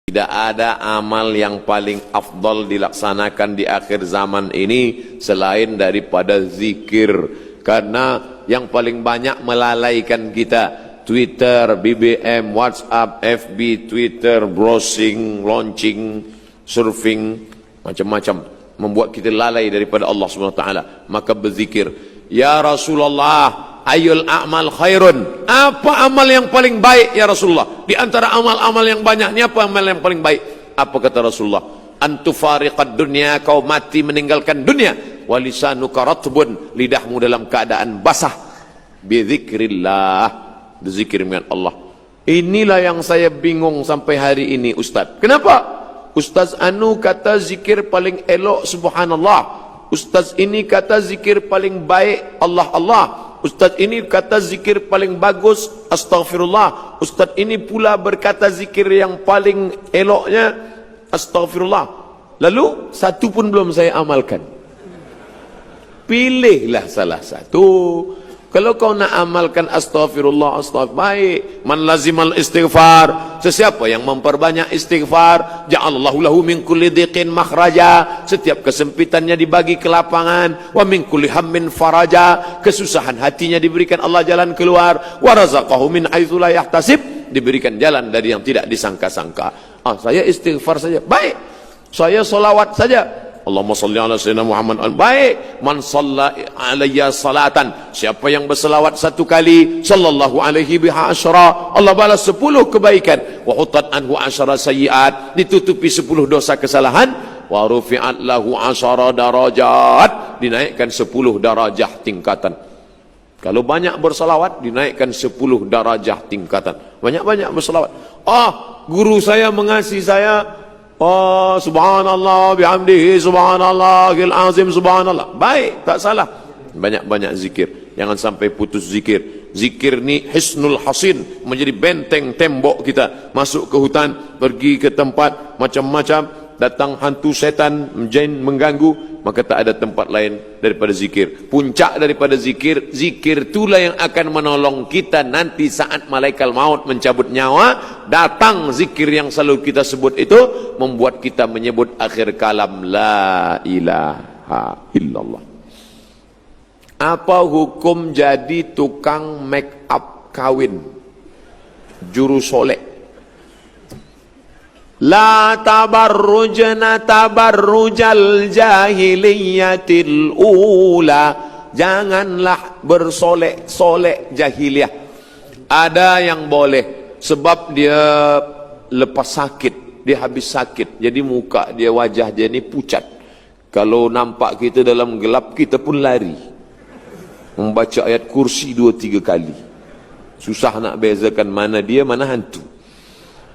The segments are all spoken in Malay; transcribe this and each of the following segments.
Tidak ada amal yang paling afdal dilaksanakan di akhir zaman ini selain daripada zikir. Karena yang paling banyak melalaikan kita, Twitter, BBM, WhatsApp, FB, Twitter, browsing, launching, surfing, macam-macam, membuat kita lalai daripada Allah SWT. Maka berzikir, ya Rasulullah, ayul a'mal khairun, apa amal yang paling baik ya Rasulullah? Di antara amal-amal yang banyak ni, apa amal yang paling baik? Apa kata Rasulullah? Antufariqad dunya, kau mati meninggalkan dunia, walisanuka ratbun, lidahmu dalam keadaan basah, bizikrillah, berzikir dengan Allah. Inilah yang saya bingung sampai hari ini, Ustaz. Kenapa? Ustaz Anu kata zikir paling elok subhanallah, Ustaz ini kata zikir paling baik Allah Allah, Ustaz ini kata zikir paling bagus astaghfirullah, Ustaz ini pula berkata zikir yang paling eloknya astaghfirullah. Lalu satu pun belum saya amalkan. Pilihlah salah satu. Kalau kau nak amalkan astaghfirullah, baik. Man lazimal istighfar, sesiapa yang memperbanyak istighfar, ja'alallahu lahu min kulli dhiqin makhraja, setiap kesempitannya dibagi ke lapangan, wa min kulli hammin faraja, kesusahan hatinya diberikan Allah jalan keluar, wa razaqahu min haitsu la yahtasib, diberikan jalan dari yang tidak disangka-sangka. Saya istighfar saja, baik. Saya solawat saja, Allahumma salli ala sayyidina Muhammad, baik. Man shalla alayya salatan, siapa yang berselawat satu kali, sallallahu alaihi biha asyara, Allah balas 10 kebaikan, wa hutat anhu asyara sayyiat, ditutupi 10 dosa kesalahan, wa rufi'at lahu asyara darajat, dinaikkan 10 darajah tingkatan. Kalau banyak berselawat, dinaikkan 10 darajah tingkatan. Banyak-banyak berselawat. Guru saya mengasihi saya, subhanallah bihamdihi subhanallahil azim subhanallah, baik, tak salah. Banyak-banyak zikir, jangan sampai putus zikir. Zikir ni hisnul hasin, menjadi benteng tembok kita. Masuk ke hutan, pergi ke tempat macam-macam, datang hantu setan, jin mengganggu, maka tak ada tempat lain daripada zikir. Puncak daripada zikir, zikir itulah yang akan menolong kita nanti saat malaikat maut mencabut nyawa. Datang zikir yang selalu kita sebut itu, membuat kita menyebut akhir kalam la ilaha illallah. Apa hukum jadi tukang make up kawin, juru solek? La tabarrujna tabarrujal jahiliyatil ula, janganlah bersolek-solek jahiliyah. Ada yang boleh sebab dia lepas sakit, dia habis sakit, jadi muka dia, wajah dia ni pucat. Kalau nampak kita dalam gelap, kita pun lari, membaca ayat kursi 2-3 kali. Susah nak bezakan mana dia, mana hantu.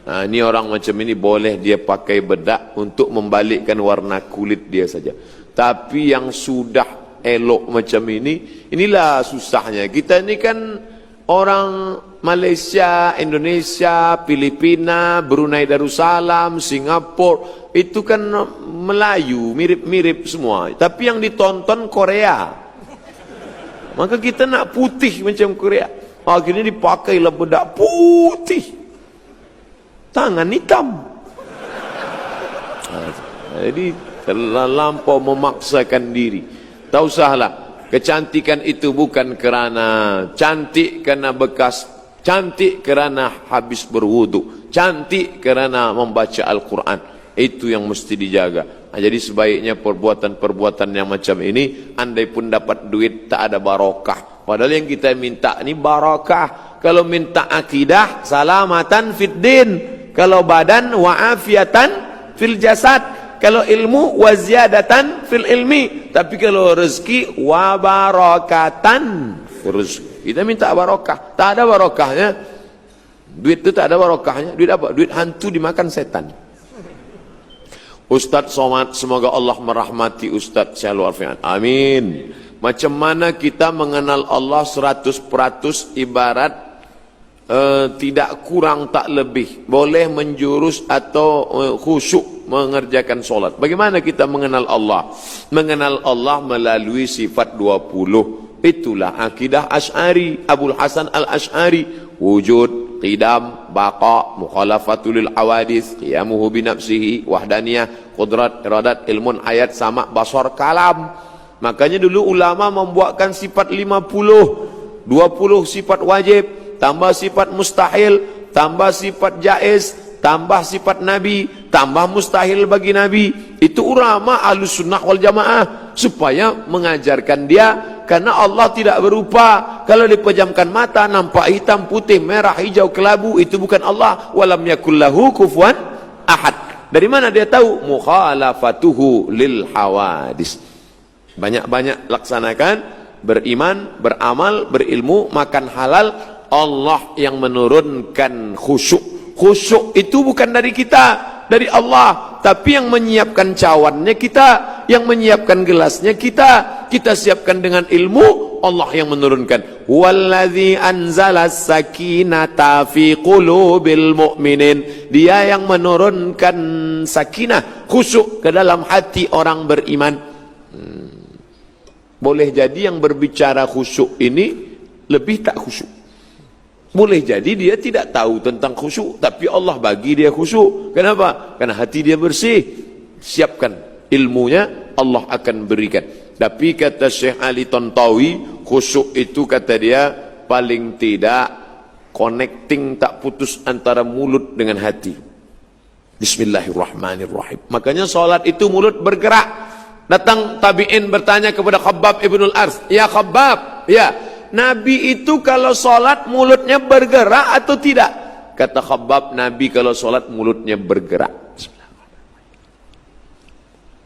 Ini orang macam ini boleh dia pakai bedak untuk membalikkan warna kulit dia saja. Tapi yang sudah elok macam ini, inilah susahnya. Kita ini kan orang Malaysia, Indonesia, Filipina, Brunei Darussalam, Singapura, itu kan Melayu, mirip-mirip semua. Tapi yang ditonton Korea. Maka kita nak putih macam Korea. Akhirnya dipakailah bedak putih, tangan hitam. Jadi terlampau memaksakan diri. Tak usahlah. Kecantikan itu bukan kerana cantik kerana bekas, cantik kerana habis berwudu, cantik kerana membaca Al-Quran. Itu yang mesti dijaga. Jadi sebaiknya perbuatan-perbuatan yang macam ini, andai pun dapat duit, tak ada barokah. Padahal yang kita minta ni barakah. Kalau minta akidah, salamatan fid din. Kalau badan, wa'afiatan fil jasad. Kalau ilmu, waziyadatan fil ilmi. Tapi kalau rezeki, wabarakatan rezeki. Kita minta barokah, tak ada barokahnya. Duit itu tak ada barokahnya. Duit apa? Duit hantu dimakan setan. Ustaz Somad, semoga Allah merahmati Ustaz Syahlu Alfian. Amin. Macam mana kita mengenal Allah 100% ibarat tidak kurang tak lebih, boleh menjurus atau khusyuk mengerjakan solat. Bagaimana kita mengenal Allah? Mengenal Allah melalui sifat 20. Itulah akidah Asy'ari, Abul Hasan Al-Asy'ari. Wujud, qidam, baqa, mukhalafatul lil hawadits, qiyamuhu bi nafsihi, wahdaniyah, qudrat, iradat, ilmun, ayat, sama, basar, kalam. Makanya dulu ulama membuatkan sifat 50, 20 sifat wajib, tambah sifat mustahil, tambah sifat jaiz, tambah sifat nabi, tambah mustahil bagi nabi. Itu ulama Ahlus Sunnah wal Jamaah supaya mengajarkan dia, karena Allah tidak berupa. Kalau dipejamkan mata nampak hitam, putih, merah, hijau, kelabu, itu bukan Allah. Walam yakul lahu kufuwan ahad. Dari mana dia tahu? Mukhalafatuhu lil hawadis. Banyak-banyak laksanakan, beriman, beramal, berilmu, makan halal. Allah yang menurunkan khusyuk. Khusyuk itu bukan dari kita, dari Allah. Tapi yang menyiapkan cawannya kita, yang menyiapkan gelasnya kita. Kita siapkan dengan ilmu, Allah yang menurunkan. Wallazi anzalas sakinata fi qulubil mu'minin. Dia yang menurunkan sakinah, khusyuk ke dalam hati orang beriman. Boleh jadi yang berbicara khusyuk ini lebih tak khusyuk. Boleh jadi dia tidak tahu tentang khusyuk, tapi Allah bagi dia khusyuk. Kenapa? Karena hati dia bersih. Siapkan ilmunya, Allah akan berikan. Tapi kata Syekh Ali Tontawi, khusyuk itu kata dia paling tidak connecting, tak putus antara mulut dengan hati. Bismillahirrahmanirrahim. Makanya salat itu mulut bergerak. Datang tabi'in bertanya kepada Khabbab ibnul Arth, ya Khabbab, ya, Nabi itu kalau sholat mulutnya bergerak atau tidak? Kata Khabbab, Nabi kalau sholat mulutnya bergerak.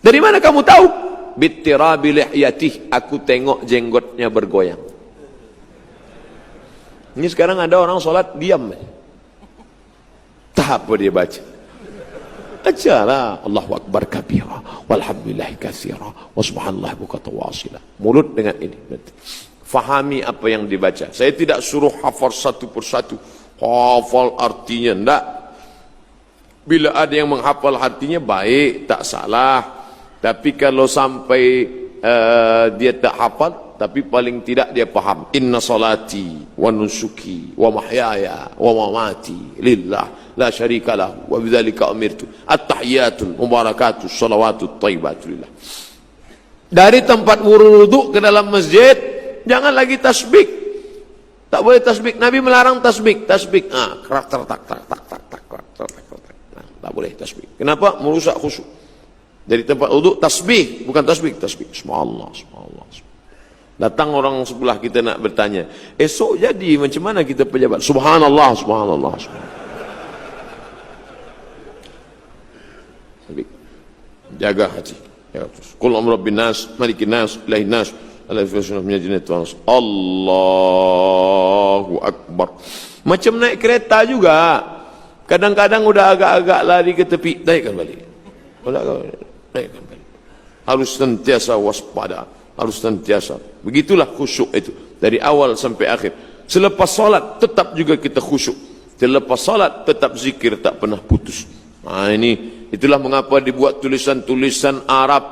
Dari mana kamu tahu? Bittirabi lihyatih, aku tengok jenggotnya bergoyang. Ini sekarang ada orang sholat diam, tak apa dia baca. Ajalah Allahu Akbar kabira walhamdulillahi katsira wa subhanallahi bukratan wa asila. Mulut dengan ini berarti fahami apa yang dibaca. Saya tidak suruh hafal satu persatu, hafal artinya, enggak. Bila ada yang menghafal artinya baik, tak salah. Tapi kalau sampai dia tak hafal, tapi paling tidak dia paham. Inna salati wa nusuki wa mahyaya wa mamati lillah la syarika lahu wa bidzalika umirtu. At-tahiyatul mubarakatus shalawatut thayyibatulillah. Dari tempat wudu ke dalam masjid jangan lagi tasbih. Tak boleh tasbih. Nabi melarang tasbih. Tasbih, kerak tak tak tak tak tak tak tak. Tak boleh tasbih. Kenapa? Merusak khusyuk. Dari tempat wudu tasbih, bukan tasbih, tasbih. Subhanallah, subhanallah. Datang orang sebelah kita nak bertanya, esok jadi macam mana kita pejabat? Subhanallah, subhanallah, subhanallah. Jaga hati. Qul amru rabbin nas, malikin nas, ilahin nas, Allahu Akbar. Macam naik kereta juga. Kadang-kadang udah agak-agak lari ke tepi, naikkan balik. Naikkan balik. Harus sentiasa waspada, harus sentiasa. Begitulah khusyuk itu dari awal sampai akhir. Selepas salat tetap juga kita khusyuk. Selepas salat tetap zikir, tak pernah putus. Ini itulah mengapa dibuat tulisan-tulisan Arab,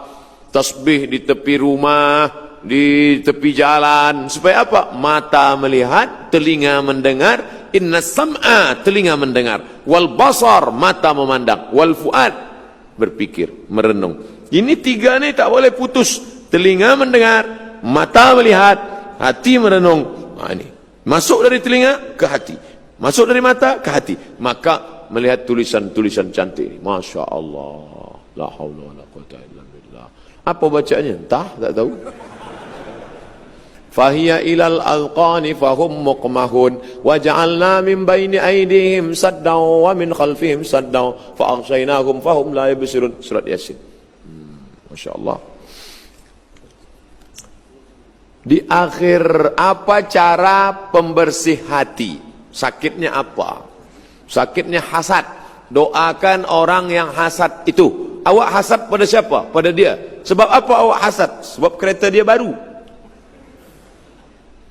tasbih di tepi rumah, di tepi jalan. Supaya apa? Mata melihat, telinga mendengar. Inna sam'a, telinga mendengar. Wal basar, mata memandang. Wal fuad, berpikir, merenung. Ini tiga ni tak boleh putus. Telinga mendengar, mata melihat, hati merenung. Ini masuk dari telinga ke hati, masuk dari mata ke hati. Maka melihat tulisan-tulisan cantik ini, Masya Allah, la haula wa la quwwata illa billah. Apa bacanya? Entah, tak tahu. Fahiya ilal alqani fahum muqmahun wa ja'alna min baini aydihim saddan wa min khalfihim saddan fa aghshaynahum fahum la yubsirun. Surat Yasin. Masya Allah. Di akhir, apa cara pembersih hati? Sakitnya apa? Sakitnya hasad. Doakan orang yang hasad itu. Awak hasad pada siapa? Pada dia. Sebab apa awak hasad? Sebab kereta dia baru.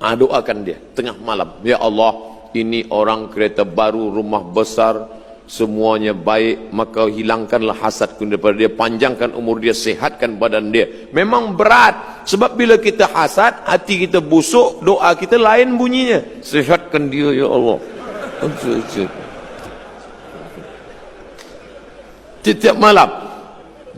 Doakan dia tengah malam, ya Allah, ini orang kereta baru, rumah besar, semuanya baik, maka hilangkanlah hasadku daripada dia, panjangkan umur dia, sehatkan badan dia. Memang berat, sebab bila kita hasad, hati kita busuk, doa kita lain bunyinya. Sehatkan dia ya Allah, Setiap malam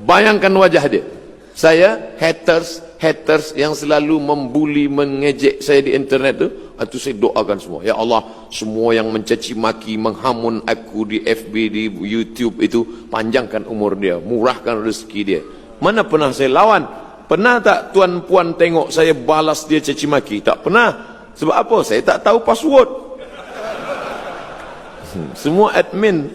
bayangkan wajah dia. Saya haters yang selalu membuli, mengejek saya di internet itu saya doakan semua. Ya Allah, semua yang mencaci maki, menghamun aku di FB, di YouTube itu, panjangkan umur dia, murahkan rezeki dia. Mana pernah saya lawan? Pernah tak tuan puan tengok saya balas dia caci maki? Tak pernah. Sebab apa? Saya tak tahu password. Semua admin.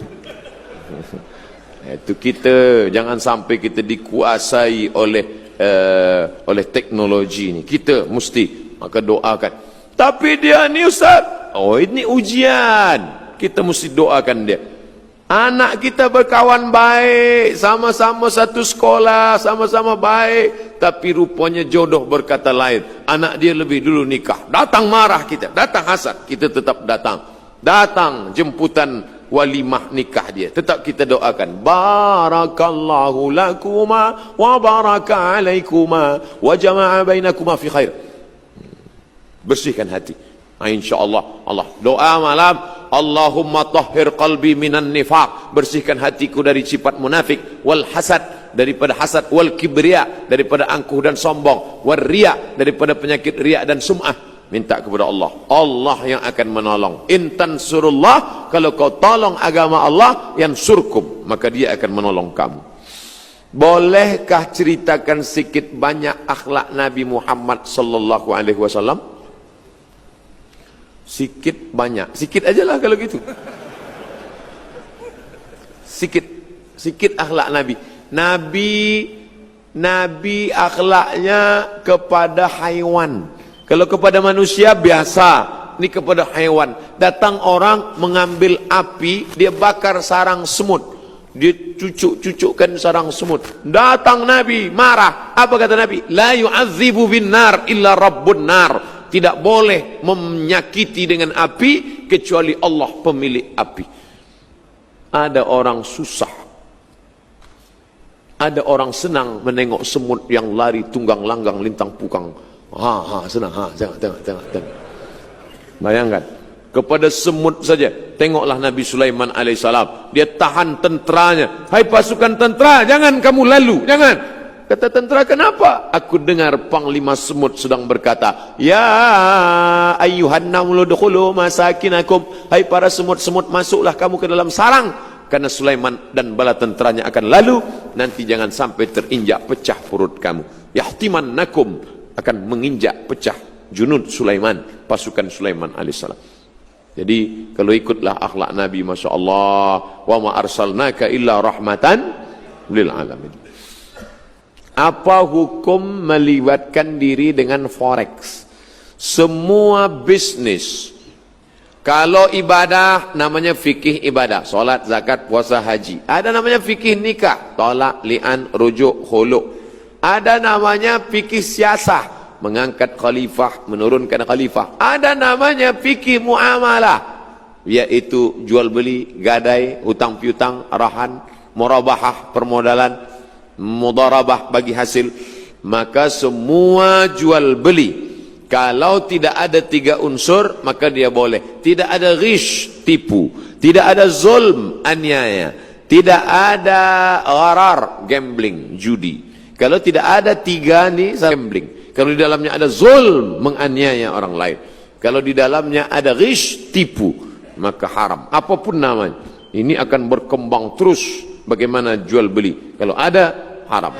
Itu kita jangan sampai kita dikuasai oleh teknologi ni. Kita mesti maka doakan. Tapi dia ni ustaz, oh ini ujian. Kita mesti doakan dia. Anak kita berkawan baik, sama-sama satu sekolah, sama-sama baik, tapi rupanya jodoh berkata lain. Anak dia lebih dulu nikah. Datang marah kita, datang hasad, kita tetap datang. Datang jemputan walimah nikah dia, tetap kita doakan. Barakallahu lakuma wa baraka alaikuma wa jama'a bainakuma fi khair. Bersihkan hati. InsyaAllah. Allah doa malam, Allahumma tahhir qalbi minan nifaq, bersihkan hatiku dari sifat munafik, wal hasad, daripada hasad, wal kibriya, daripada angkuh dan sombong, wal riya, daripada penyakit riya dan sum'ah. Minta kepada Allah, Allah yang akan menolong. Intan surullah, kalau kau tolong agama Allah, yang surkum, maka dia akan menolong kamu. Bolehkah ceritakan sikit banyak akhlak Nabi Muhammad sallallahu alaihi wasallam? Sikit banyak, sikit ajalah kalau gitu. Sikit akhlak Nabi akhlaknya kepada haiwan. Kalau kepada manusia biasa, ini kepada haiwan. Datang orang mengambil api, dia bakar sarang semut. Dia cucuk-cucukkan sarang semut. Datang Nabi, marah. Apa kata Nabi? La yu'adzibu bin nar illa rabbun nar. Tidak boleh menyakiti dengan api kecuali Allah pemilik api. Ada orang susah. Ada orang senang menengok semut yang lari tunggang langgang lintang pukang. Senang, tengok. Bayangkan, kepada semut saja, tengoklah Nabi Sulaiman alaihissalam, dia tahan tenteranya. Hai pasukan tentera, jangan kamu lalu, jangan. Kata tentera, kenapa? Aku dengar panglima semut sedang berkata, ya ayyuhan namlu dukhulu masakinakum, hai para semut-semut, masuklah kamu ke dalam sarang, karena Sulaiman dan bala tenteranya akan lalu, nanti jangan sampai terinjak pecah perut kamu. Yahtimannakum, akan menginjak pecah junud Sulaiman, pasukan Sulaiman alaihissalam. Jadi kalau ikutlah akhlak Nabi, Masya Allah, wa ma arsalnaka illa rahmatan lil alamin. Apa hukum melibatkan diri dengan forex? Semua bisnis, kalau ibadah namanya fikih ibadah, solat, zakat, puasa, haji. Ada namanya fikih nikah, tolak, li'an, rujuk, khuluk. Ada namanya fikih siasah, mengangkat khalifah, menurunkan khalifah. Ada namanya fikih muamalah, yaitu jual beli, gadai, hutang piutang, arahan, murabahah, permodalan, mudarabah bagi hasil. Maka semua jual beli, kalau tidak ada 3 unsur, maka dia boleh. Tidak ada ghish, tipu. Tidak ada zulm, aniaya. Tidak ada gharar, gambling, judi. Kalau tidak ada 3 ni, gambling. Kalau di dalamnya ada zulm, menganiaya orang lain. Kalau di dalamnya ada ghish, tipu, maka haram. Apapun namanya. Ini akan berkembang terus bagaimana jual beli. Kalau ada, haram.